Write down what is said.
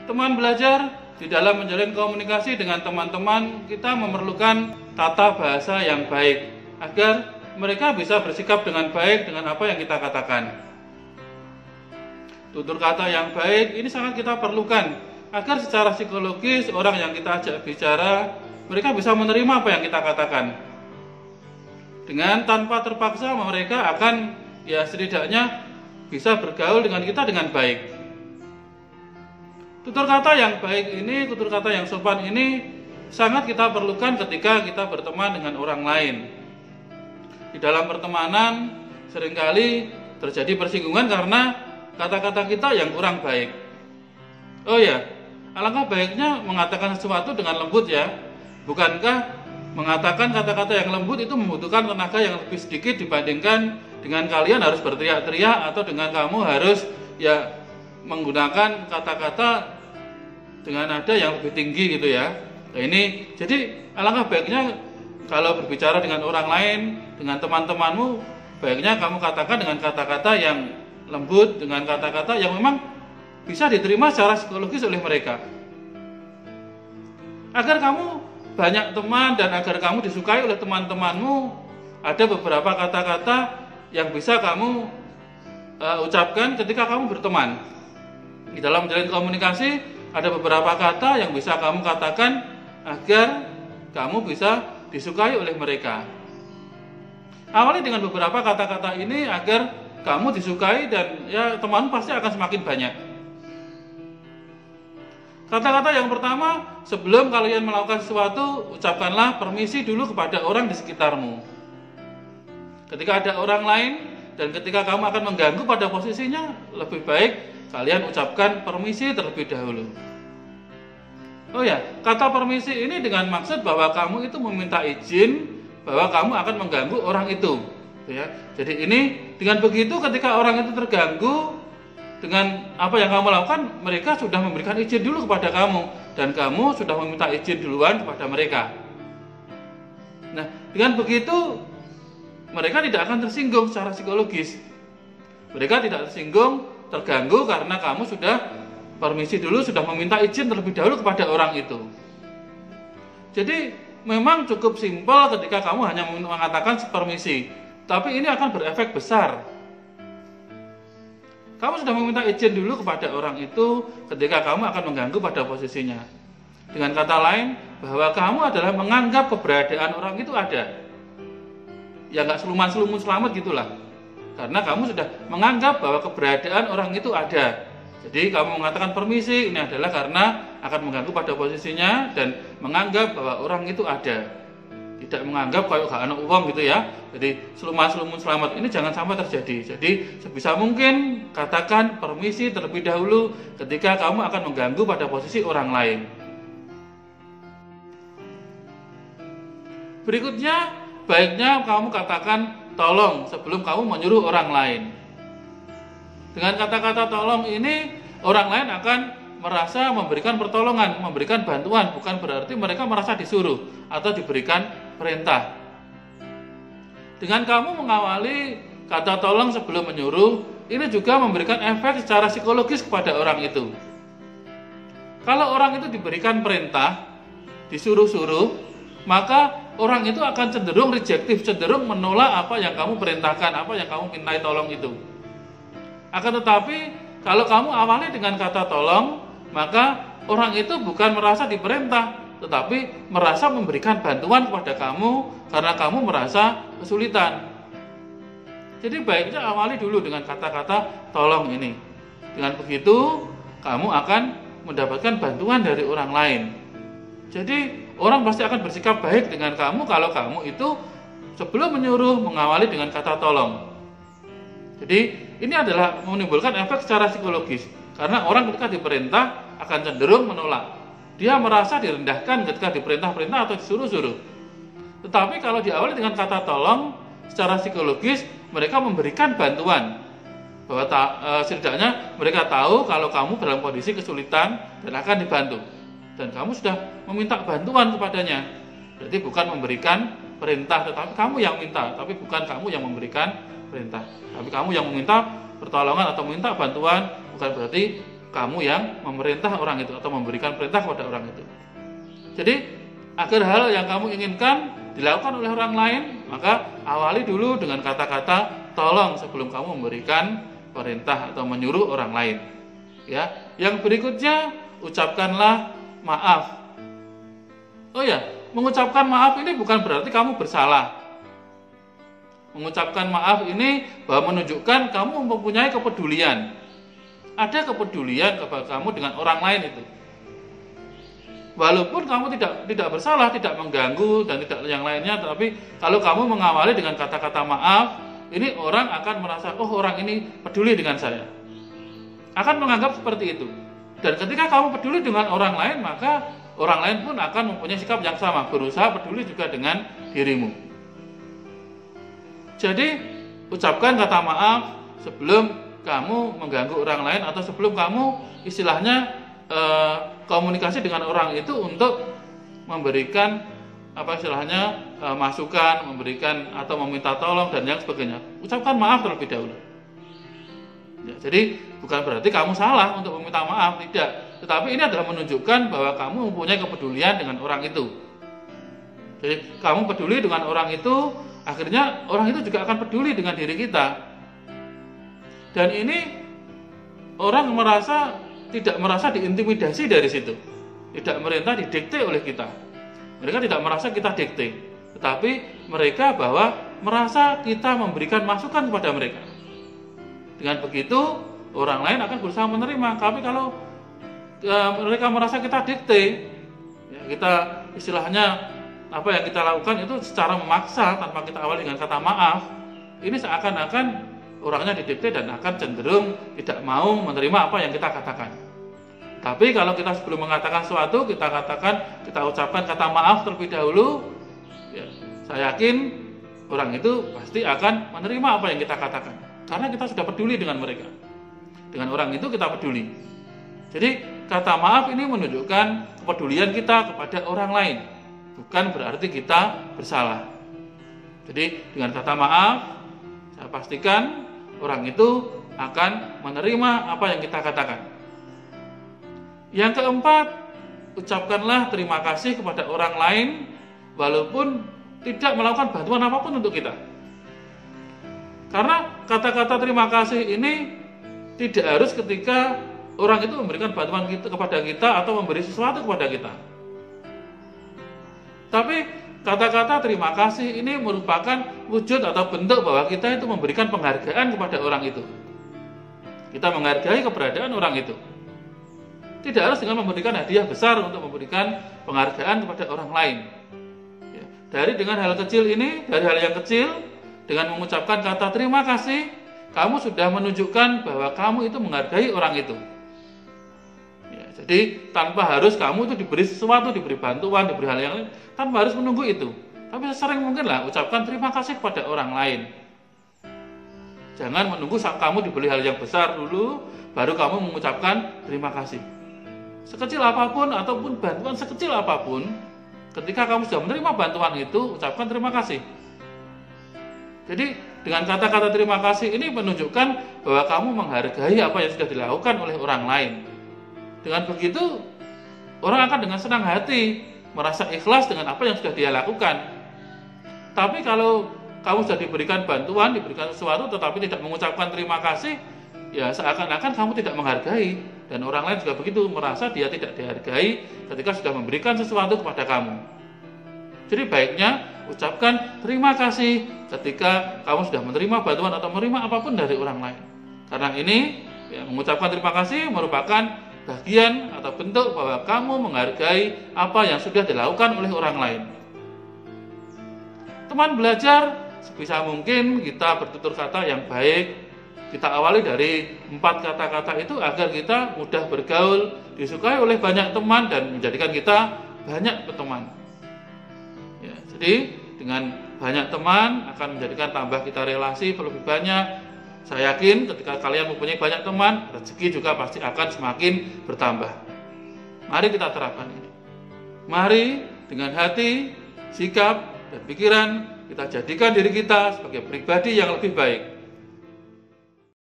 Teman belajar, di dalam menjalin komunikasi dengan teman-teman, kita memerlukan tata bahasa yang baik agar mereka bisa bersikap dengan baik dengan apa yang kita katakan. Tutur kata yang baik ini sangat kita perlukan agar secara psikologis orang yang kita ajak bicara, mereka bisa menerima apa yang kita katakan. Dengan tanpa terpaksa mereka akan setidaknya bisa bergaul dengan kita dengan baik. Tutur kata yang baik ini, tutur kata yang sopan ini sangat kita perlukan ketika kita berteman dengan orang lain. Di dalam pertemanan seringkali terjadi persinggungan karena kata-kata kita yang kurang baik. Oh ya, alangkah baiknya mengatakan sesuatu dengan lembut ya. Bukankah mengatakan kata-kata yang lembut itu membutuhkan tenaga yang lebih sedikit dibandingkan dengan kalian harus berteriak-teriak atau dengan kamu harus menggunakan kata-kata dengan nada yang lebih tinggi gitu ya. Nah ini jadi alangkah baiknya kalau berbicara dengan orang lain, dengan teman-temanmu, baiknya kamu katakan dengan kata-kata yang lembut, dengan kata-kata yang memang bisa diterima secara psikologis oleh mereka. Agar kamu banyak teman dan agar kamu disukai oleh teman-temanmu, ada beberapa kata-kata yang bisa kamu ucapkan ketika kamu berteman. Di dalam menjalin komunikasi ada beberapa kata yang bisa kamu katakan agar kamu bisa disukai oleh mereka. Awali dengan beberapa kata-kata ini agar kamu disukai dan teman pasti akan semakin banyak. Kata-kata yang pertama, sebelum kalian melakukan sesuatu, ucapkanlah permisi dulu kepada orang di sekitarmu. Ketika ada orang lain dan ketika kamu akan mengganggu pada posisinya, lebih baik kalian ucapkan permisi terlebih dahulu. Oh ya, kata permisi ini dengan maksud bahwa kamu itu meminta izin bahwa kamu akan mengganggu orang itu. Ya, jadi ini dengan begitu ketika orang itu terganggu dengan apa yang kamu lakukan, mereka sudah memberikan izin dulu kepada kamu dan kamu sudah meminta izin duluan kepada mereka. Nah, dengan begitu mereka tidak akan tersinggung secara psikologis. Mereka tidak tersinggung, terganggu karena kamu sudah permisi dulu, sudah meminta izin terlebih dahulu kepada orang itu. Jadi memang cukup simpel ketika kamu hanya mengatakan permisi, tapi ini akan berefek besar. Kamu sudah meminta izin dulu kepada orang itu ketika kamu akan mengganggu pada posisinya. Dengan kata lain, bahwa kamu adalah menganggap keberadaan orang itu ada. Ya nggak seluman-selumun selamat gitulah. Karena kamu sudah menganggap bahwa keberadaan orang itu ada. Jadi kamu mengatakan permisi ini adalah karena akan mengganggu pada posisinya dan menganggap bahwa orang itu ada. Tidak menganggap kayak gak ada uang gitu ya. Jadi seluman-selumun selamat ini jangan sampai terjadi. Jadi sebisa mungkin katakan permisi terlebih dahulu ketika kamu akan mengganggu pada posisi orang lain. Berikutnya, baiknya kamu katakan tolong sebelum kamu menyuruh orang lain. Dengan kata-kata tolong ini, orang lain akan merasa memberikan pertolongan, memberikan bantuan, bukan berarti mereka merasa disuruh atau diberikan perintah. Dengan kamu mengawali kata tolong sebelum menyuruh, ini juga memberikan efek secara psikologis kepada orang itu. Kalau orang itu diberikan perintah, disuruh-suruh, maka orang itu akan cenderung rejektif, cenderung menolak apa yang kamu perintahkan, apa yang kamu mintai tolong itu. Akan tetapi kalau kamu awali dengan kata tolong, maka orang itu bukan merasa diperintah, tetapi merasa memberikan bantuan kepada kamu karena kamu merasa kesulitan. Jadi baiknya awali dulu dengan kata-kata tolong ini. Dengan begitu kamu akan mendapatkan bantuan dari orang lain. Jadi orang pasti akan bersikap baik dengan kamu kalau kamu itu sebelum menyuruh mengawali dengan kata tolong. Jadi ini adalah menimbulkan efek secara psikologis. Karena orang ketika diperintah akan cenderung menolak. Dia merasa direndahkan ketika diperintah-perintah atau disuruh-suruh. Tetapi kalau diawali dengan kata tolong, secara psikologis mereka memberikan bantuan. Bahwa setidaknya mereka tahu kalau kamu dalam kondisi kesulitan dan akan dibantu. Dan kamu sudah meminta bantuan kepadanya. Berarti bukan memberikan perintah, tetapi kamu yang minta. Tapi bukan kamu yang memberikan perintah. Tapi kamu yang meminta pertolongan atau meminta bantuan, bukan berarti kamu yang memerintah orang itu atau memberikan perintah kepada orang itu. Jadi agar hal yang kamu inginkan dilakukan oleh orang lain, maka awali dulu dengan kata-kata tolong sebelum kamu memberikan perintah atau menyuruh orang lain. Ya, yang berikutnya ucapkanlah maaf. Oh ya, mengucapkan maaf ini bukan berarti kamu bersalah. Mengucapkan maaf ini bahwa menunjukkan kamu mempunyai kepedulian. Ada kepedulian kepada kamu dengan orang lain itu. Walaupun kamu tidak bersalah, tidak mengganggu dan tidak yang lainnya, tapi kalau kamu mengawali dengan kata-kata maaf, ini orang akan merasa, oh orang ini peduli dengan saya. Akan menganggap seperti itu. Dan ketika kamu peduli dengan orang lain, maka orang lain pun akan mempunyai sikap yang sama, berusaha peduli juga dengan dirimu. Jadi, ucapkan kata maaf sebelum kamu mengganggu orang lain atau sebelum kamu istilahnya komunikasi dengan orang itu untuk memberikan masukan, memberikan atau meminta tolong dan yang sebagainya. Ucapkan maaf terlebih dahulu. Ya, jadi bukan berarti kamu salah untuk meminta maaf, tidak. Tetapi ini adalah menunjukkan bahwa kamu mempunyai kepedulian dengan orang itu. Jadi kamu peduli dengan orang itu, akhirnya orang itu juga akan peduli dengan diri kita. Dan ini orang tidak merasa diintimidasi dari situ. Tidak merintah didikte oleh kita. Mereka tidak merasa kita dikte, tetapi mereka merasa kita memberikan masukan kepada mereka. Dengan begitu orang lain akan berusaha menerima. Tapi kalau mereka merasa kita dikte, ya, kita istilahnya apa yang kita lakukan itu secara memaksa tanpa kita awali dengan kata maaf, ini seakan-akan orangnya didikte dan akan cenderung tidak mau menerima apa yang kita katakan. Tapi kalau kita sebelum mengatakan sesuatu, kita ucapkan kata maaf terlebih dahulu, ya, saya yakin orang itu pasti akan menerima apa yang kita katakan. Karena kita sudah peduli dengan mereka. Dengan orang itu kita peduli. Jadi kata maaf ini menunjukkan kepedulian kita kepada orang lain. Bukan berarti kita bersalah. Jadi dengan kata maaf, saya pastikan orang itu akan menerima apa yang kita katakan. Yang keempat, ucapkanlah terima kasih kepada orang lain walaupun tidak melakukan bantuan apapun untuk kita. Karena kata-kata terima kasih ini tidak harus ketika orang itu memberikan bantuan kepada kita atau memberi sesuatu kepada kita. Tapi kata-kata terima kasih ini merupakan wujud atau bentuk bahwa kita itu memberikan penghargaan kepada orang itu. Kita menghargai keberadaan orang itu. Tidak harus dengan memberikan hadiah besar untuk memberikan penghargaan kepada orang lain. Ya, dengan hal kecil ini, dari hal yang kecil, dengan mengucapkan kata terima kasih, kamu sudah menunjukkan bahwa kamu itu menghargai orang itu. Ya, jadi tanpa harus kamu itu diberi sesuatu, diberi bantuan, diberi hal yang lain, tanpa harus menunggu itu. Tapi sesering mungkinlah ucapkan terima kasih kepada orang lain. Jangan menunggu saat kamu diberi hal yang besar dulu, baru kamu mengucapkan terima kasih. Sekecil apapun ataupun bantuan sekecil apapun, ketika kamu sudah menerima bantuan itu, ucapkan terima kasih. Jadi dengan kata-kata terima kasih ini menunjukkan bahwa kamu menghargai apa yang sudah dilakukan oleh orang lain. Dengan begitu, orang akan dengan senang hati merasa ikhlas dengan apa yang sudah dia lakukan. Tapi kalau kamu sudah diberikan bantuan, diberikan sesuatu tetapi tidak mengucapkan terima kasih, ya seakan-akan kamu tidak menghargai. Dan orang lain juga begitu, merasa dia tidak dihargai ketika sudah memberikan sesuatu kepada kamu. Jadi baiknya ucapkan terima kasih ketika kamu sudah menerima bantuan atau menerima apapun dari orang lain. Karena ini ya, mengucapkan terima kasih merupakan bagian atau bentuk bahwa kamu menghargai apa yang sudah dilakukan oleh orang lain. Teman belajar, sebisa mungkin kita bertutur kata yang baik. Kita awali dari 4 kata-kata itu agar kita mudah bergaul, disukai oleh banyak teman dan menjadikan kita banyak berteman. Ya, jadi dengan banyak teman akan menjadikan tambah kita relasi lebih banyak. Saya yakin ketika kalian mempunyai banyak teman, rezeki juga pasti akan semakin bertambah. Mari kita terapkan ini. Mari dengan hati, sikap, dan pikiran kita jadikan diri kita sebagai pribadi yang lebih baik.